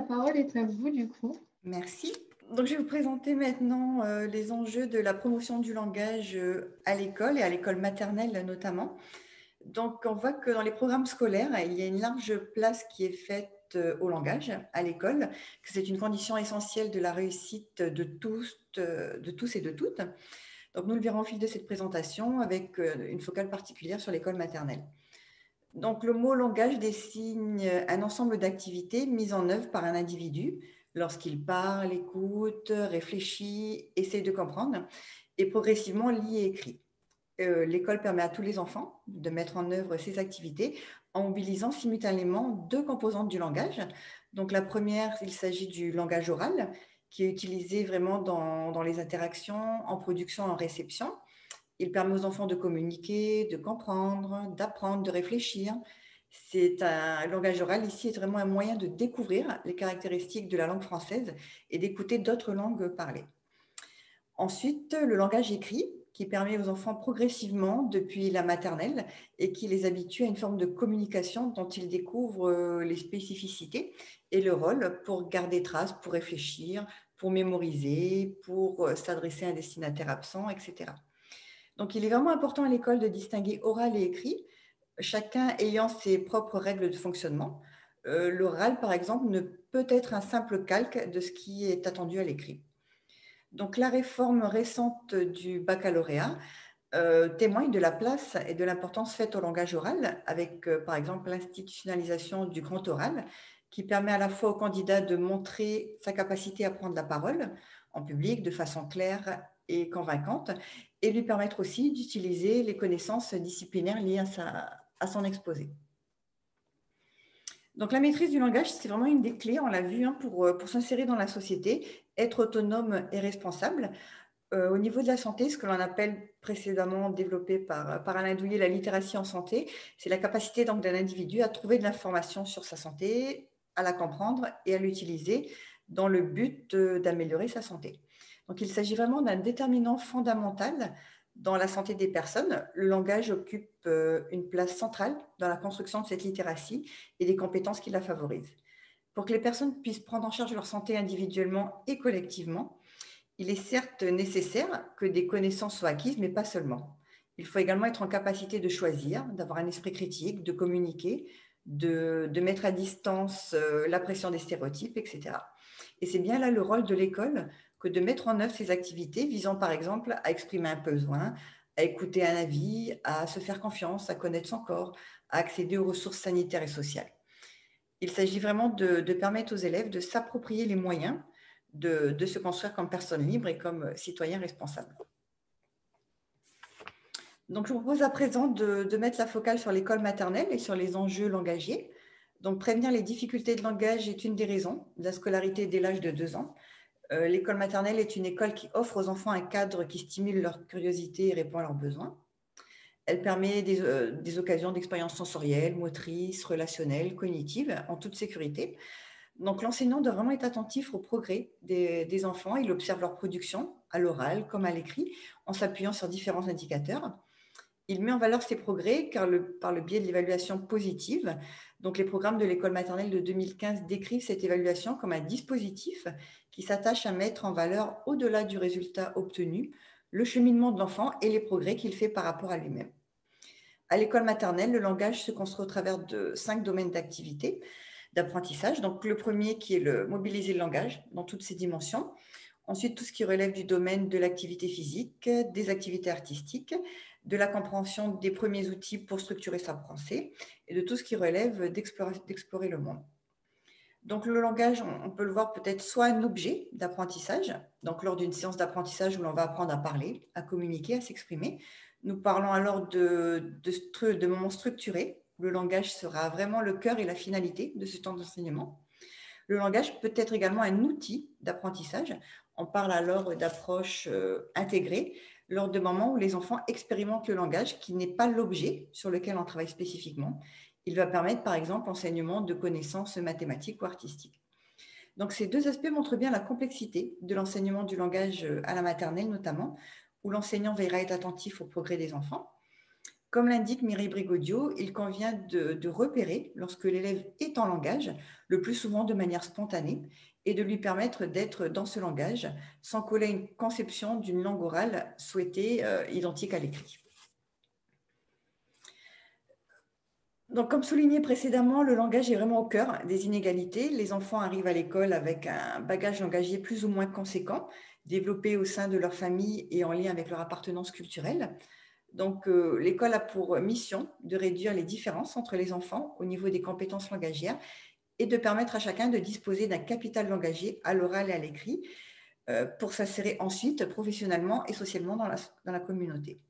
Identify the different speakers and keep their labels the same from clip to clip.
Speaker 1: parole est à vous du coup.
Speaker 2: Merci. Donc, je vais vous présenter maintenant les enjeux de la promotion du langage à l'école et à l'école maternelle notamment. Donc, on voit que dans les programmes scolaires, il y a une large place qui est faite au langage à l'école, que c'est une condition essentielle de la réussite de tous et de toutes. Donc, nous le verrons au fil de cette présentation avec une focale particulière sur l'école maternelle. Donc, le mot langage désigne un ensemble d'activités mises en œuvre par un individu lorsqu'il parle, écoute, réfléchit, essaie de comprendre et progressivement lit et écrit. L'école permet à tous les enfants de mettre en œuvre ces activités en mobilisant simultanément deux composantes du langage. Donc, la première, il s'agit du langage oral qui est utilisé vraiment dans les interactions, en production, en réception. Il permet aux enfants de communiquer, de comprendre, d'apprendre, de réfléchir. Le langage oral ici est vraiment un moyen de découvrir les caractéristiques de la langue française et d'écouter d'autres langues parlées. Ensuite, le langage écrit qui permet aux enfants progressivement depuis la maternelle et qui les habitue à une forme de communication dont ils découvrent les spécificités et le rôle pour garder trace, pour réfléchir, pour mémoriser, pour s'adresser à un destinataire absent, etc. Donc, il est vraiment important à l'école de distinguer oral et écrit, chacun ayant ses propres règles de fonctionnement. L'oral, par exemple, ne peut être un simple calque de ce qui est attendu à l'écrit. Donc, la réforme récente du baccalauréat témoigne de la place et de l'importance faite au langage oral, avec, par exemple, l'institutionnalisation du grand oral, qui permet à la fois au candidat de montrer sa capacité à prendre la parole en public de façon claire et convaincante, et lui permettre aussi d'utiliser les connaissances disciplinaires liées à son exposé. Donc, la maîtrise du langage, c'est vraiment une des clés, on l'a vu, pour s'insérer dans la société, être autonome et responsable. Au niveau de la santé, ce que l'on appelle précédemment développé par Alain Douillet la littératie en santé, c'est la capacité donc d'un individu à trouver de l'information sur sa santé, à la comprendre et à l'utiliser dans le but d'améliorer sa santé. Donc, il s'agit vraiment d'un déterminant fondamental dans la santé des personnes. Le langage occupe une place centrale dans la construction de cette littératie et des compétences qui la favorisent. Pour que les personnes puissent prendre en charge leur santé individuellement et collectivement, il est certes nécessaire que des connaissances soient acquises, mais pas seulement. Il faut également être en capacité de choisir, d'avoir un esprit critique, de communiquer, de mettre à distance la pression des stéréotypes, etc. Et c'est bien là le rôle de l'école que de mettre en œuvre ces activités visant par exemple à exprimer un besoin, à écouter un avis, à se faire confiance, à connaître son corps, à accéder aux ressources sanitaires et sociales. Il s'agit vraiment de permettre aux élèves de s'approprier les moyens de se construire comme personne libre et comme citoyen responsable. Donc, je vous propose à présent de mettre la focale sur l'école maternelle et sur les enjeux langagiers. Donc, prévenir les difficultés de langage est une des raisons de la scolarité dès l'âge de 2 ans. L'école maternelle est une école qui offre aux enfants un cadre qui stimule leur curiosité et répond à leurs besoins. Elle permet des occasions d'expériences sensorielles, motrices, relationnelles, cognitives, en toute sécurité. Donc, l'enseignant doit vraiment être attentif au progrès des enfants. Il observe leur production, à l'oral comme à l'écrit, en s'appuyant sur différents indicateurs. Il met en valeur ces progrès par le biais de l'évaluation positive. Donc, les programmes de l'école maternelle de 2015 décrivent cette évaluation comme un dispositif qui s'attache à mettre en valeur, au-delà du résultat obtenu, le cheminement de l'enfant et les progrès qu'il fait par rapport à lui-même. À l'école maternelle, le langage se construit au travers de 5 domaines d'activité, d'apprentissage. Donc, le premier qui est le mobiliser le langage dans toutes ses dimensions. Ensuite, tout ce qui relève du domaine de l'activité physique, des activités artistiques, de la compréhension des premiers outils pour structurer sa pensée et de tout ce qui relève d'explorer le monde. Donc, le langage, on peut le voir peut-être soit un objet d'apprentissage, donc lors d'une séance d'apprentissage où l'on va apprendre à parler, à communiquer, à s'exprimer. Nous parlons alors de moments structurés. Le langage sera vraiment le cœur et la finalité de ce temps d'enseignement. Le langage peut être également un outil d'apprentissage. On parle alors d'approche intégrée lors de moments où les enfants expérimentent le langage qui n'est pas l'objet sur lequel on travaille spécifiquement. Il va permettre, par exemple, l'enseignement de connaissances mathématiques ou artistiques. Donc, ces deux aspects montrent bien la complexité de l'enseignement du langage à la maternelle, notamment, où l'enseignant veillera à être attentif au progrès des enfants. Comme l'indique Mireille Brigaudio, il convient de repérer lorsque l'élève est en langage, le plus souvent de manière spontanée, et de lui permettre d'être dans ce langage sans coller une conception d'une langue orale souhaitée identique à l'écrit. Donc, comme souligné précédemment, le langage est vraiment au cœur des inégalités. Les enfants arrivent à l'école avec un bagage langagier plus ou moins conséquent, développé au sein de leur famille et en lien avec leur appartenance culturelle. Donc, l'école a pour mission de réduire les différences entre les enfants au niveau des compétences langagières et de permettre à chacun de disposer d'un capital langagier à l'oral et à l'écrit pour s'insérer ensuite professionnellement et socialement dans la communauté.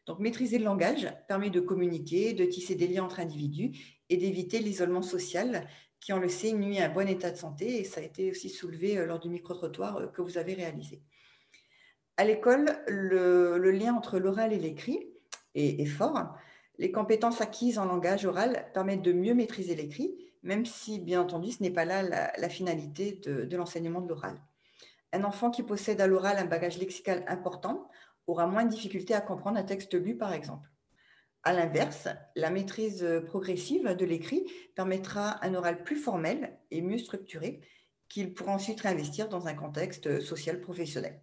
Speaker 2: Donc, maîtriser le langage permet de communiquer, de tisser des liens entre individus et d'éviter l'isolement social qui, on le sait, nuit à un bon état de santé. Et ça a été aussi soulevé lors du micro-trottoir que vous avez réalisé. À l'école, le lien entre l'oral et l'écrit est fort. Les compétences acquises en langage oral permettent de mieux maîtriser l'écrit, même si, bien entendu, ce n'est pas là la finalité de l'enseignement de l'oral. Un enfant qui possède à l'oral un bagage lexical important aura moins de difficultés à comprendre un texte lu, par exemple. À l'inverse, la maîtrise progressive de l'écrit permettra un oral plus formel et mieux structuré qu'il pourra ensuite réinvestir dans un contexte social professionnel.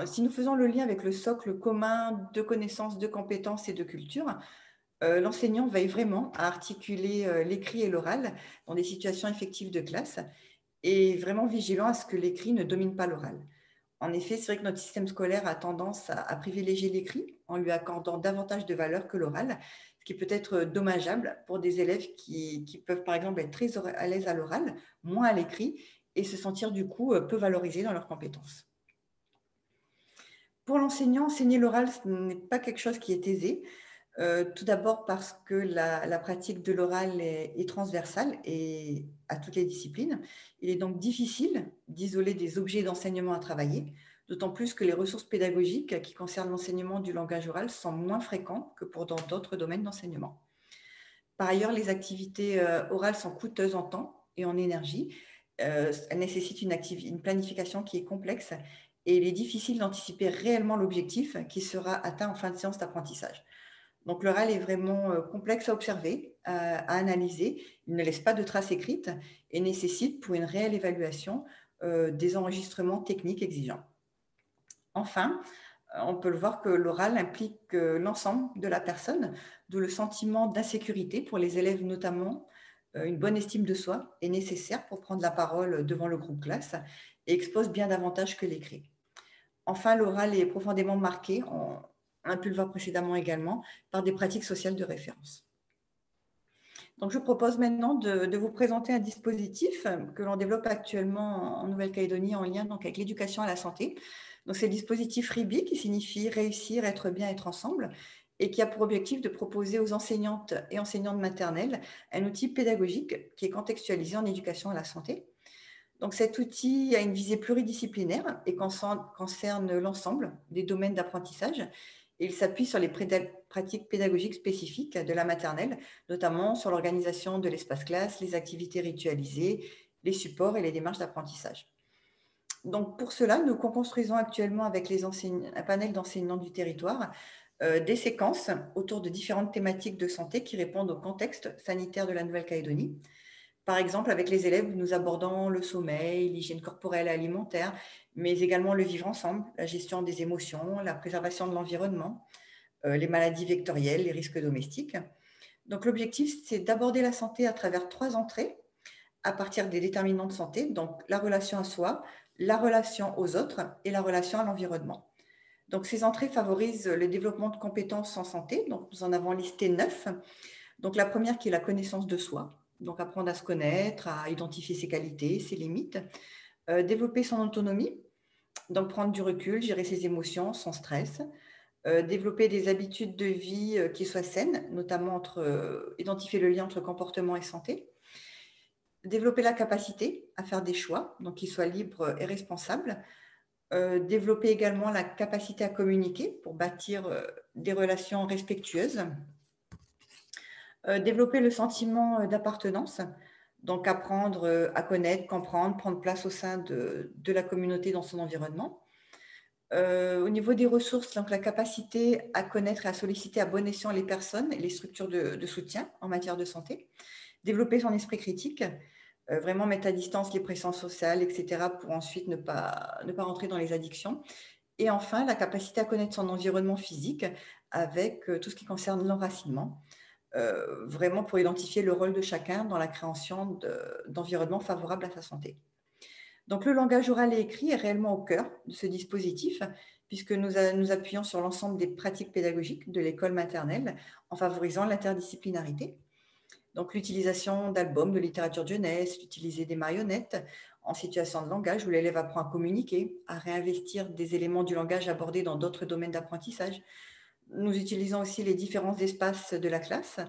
Speaker 2: Si nous faisons le lien avec le socle commun de connaissances, de compétences et de culture, l'enseignant veille vraiment à articuler l'écrit et l'oral dans des situations effectives de classe et vraiment vigilant à ce que l'écrit ne domine pas l'oral. En effet, c'est vrai que notre système scolaire a tendance à privilégier l'écrit en lui accordant davantage de valeur que l'oral, ce qui peut être dommageable pour des élèves qui peuvent par exemple être très à l'aise à l'oral, moins à l'écrit et se sentir du coup peu valorisés dans leurs compétences. Pour l'enseignant, enseigner l'oral, ce n'est pas quelque chose qui est aisé. Tout d'abord parce que la pratique de l'oral est transversale et à toutes les disciplines. Il est donc difficile d'isoler des objets d'enseignement à travailler, d'autant plus que les ressources pédagogiques qui concernent l'enseignement du langage oral sont moins fréquentes que pour dans d'autres domaines d'enseignement. Par ailleurs, les activités orales sont coûteuses en temps et en énergie. Elles nécessitent une planification qui est complexe et il est difficile d'anticiper réellement l'objectif qui sera atteint en fin de séance d'apprentissage. Donc, l'oral est vraiment complexe à observer, à analyser. Il ne laisse pas de traces écrites et nécessite pour une réelle évaluation des enregistrements techniques exigeants. Enfin, on peut le voir que l'oral implique l'ensemble de la personne, d'où le sentiment d'insécurité pour les élèves notamment. Une bonne estime de soi est nécessaire pour prendre la parole devant le groupe classe et expose bien davantage que l'écrit. Enfin, l'oral est profondément marqué, on a pu le voir précédemment également, par des pratiques sociales de référence. Donc, je propose maintenant de vous présenter un dispositif que l'on développe actuellement en Nouvelle-Calédonie en lien donc, avec l'éducation à la santé. Donc, c'est le dispositif RIBI qui signifie réussir, être bien, être ensemble et qui a pour objectif de proposer aux enseignantes et enseignants de maternelle un outil pédagogique qui est contextualisé en éducation à la santé. Donc, cet outil a une visée pluridisciplinaire et concerne l'ensemble des domaines d'apprentissage. Et il s'appuie sur les pratiques pédagogiques spécifiques de la maternelle, notamment sur l'organisation de l'espace classe, les activités ritualisées, les supports et les démarches d'apprentissage. Donc, pour cela, nous construisons actuellement avec un panel d'enseignants du territoire des séquences autour de différentes thématiques de santé qui répondent au contexte sanitaire de la Nouvelle-Calédonie. Par exemple, avec les élèves, nous abordons le sommeil, l'hygiène corporelle et alimentaire, mais également le vivre ensemble, la gestion des émotions, la préservation de l'environnement, les maladies vectorielles, les risques domestiques. Donc, l'objectif, c'est d'aborder la santé à travers 3 entrées à partir des déterminants de santé, donc la relation à soi, la relation aux autres et la relation à l'environnement. Donc, ces entrées favorisent le développement de compétences en santé. Donc, nous en avons listé 9. Donc, la première qui est la connaissance de soi. Donc, apprendre à se connaître, à identifier ses qualités, ses limites, développer son autonomie, donc prendre du recul, gérer ses émotions, son stress, développer des habitudes de vie qui soient saines, notamment identifier le lien entre comportement et santé, développer la capacité à faire des choix, donc qu'ils soient libres et responsables, développer également la capacité à communiquer pour bâtir des relations respectueuses, développer le sentiment d'appartenance, donc apprendre à connaître, comprendre, prendre place au sein de la communauté dans son environnement, Au niveau des ressources, donc la capacité à connaître et à solliciter à bon escient les personnes et les structures de soutien en matière de santé. Développer son esprit critique, vraiment mettre à distance les pressions sociales, etc., pour ensuite ne pas rentrer dans les addictions. Et enfin, la capacité à connaître son environnement physique avec tout ce qui concerne l'enracinement, vraiment pour identifier le rôle de chacun dans la création d'environnements favorables à sa santé. Donc le langage oral et écrit est réellement au cœur de ce dispositif, puisque nous appuyons sur l'ensemble des pratiques pédagogiques de l'école maternelle en favorisant l'interdisciplinarité. Donc l'utilisation d'albums de littérature de jeunesse, l'utiliser des marionnettes en situation de langage où l'élève apprend à communiquer, à réinvestir des éléments du langage abordés dans d'autres domaines d'apprentissage. Nous utilisons aussi les différents espaces de la classe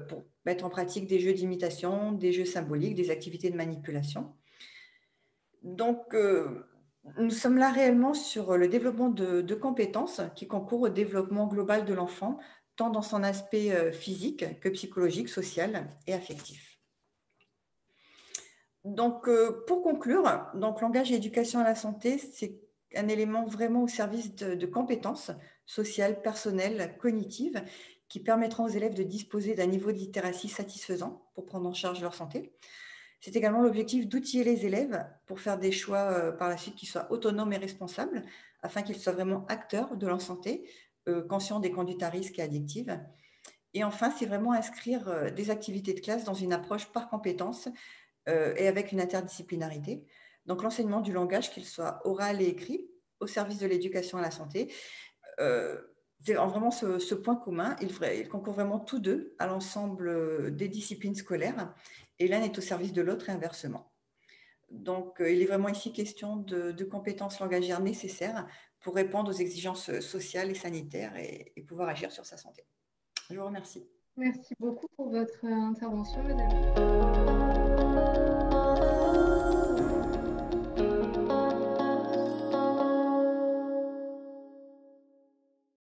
Speaker 2: pour mettre en pratique des jeux d'imitation, des jeux symboliques, des activités de manipulation. Donc, nous sommes là réellement sur le développement de compétences qui concourent au développement global de l'enfant, tant dans son aspect physique que psychologique, social et affectif. Donc, pour conclure, donc, langage et éducation à la santé, c'est un élément vraiment au service de compétences sociales, personnelles, cognitives, qui permettront aux élèves de disposer d'un niveau de littératie satisfaisant pour prendre en charge leur santé. C'est également l'objectif d'outiller les élèves pour faire des choix par la suite qui soient autonomes et responsables, afin qu'ils soient vraiment acteurs de leur santé, conscients des conduites à risque et addictives. Et enfin, c'est vraiment inscrire des activités de classe dans une approche par compétences et avec une interdisciplinarité. Donc l'enseignement du langage, qu'il soit oral et écrit, au service de l'éducation à la santé, c'est vraiment ce point commun. Ils concourent vraiment tous deux à l'ensemble des disciplines scolaires et l'un est au service de l'autre et inversement. Donc, il est vraiment ici question de compétences langagières nécessaires pour répondre aux exigences sociales et sanitaires et pouvoir agir sur sa santé. Je vous remercie.
Speaker 1: Merci beaucoup pour votre intervention, madame.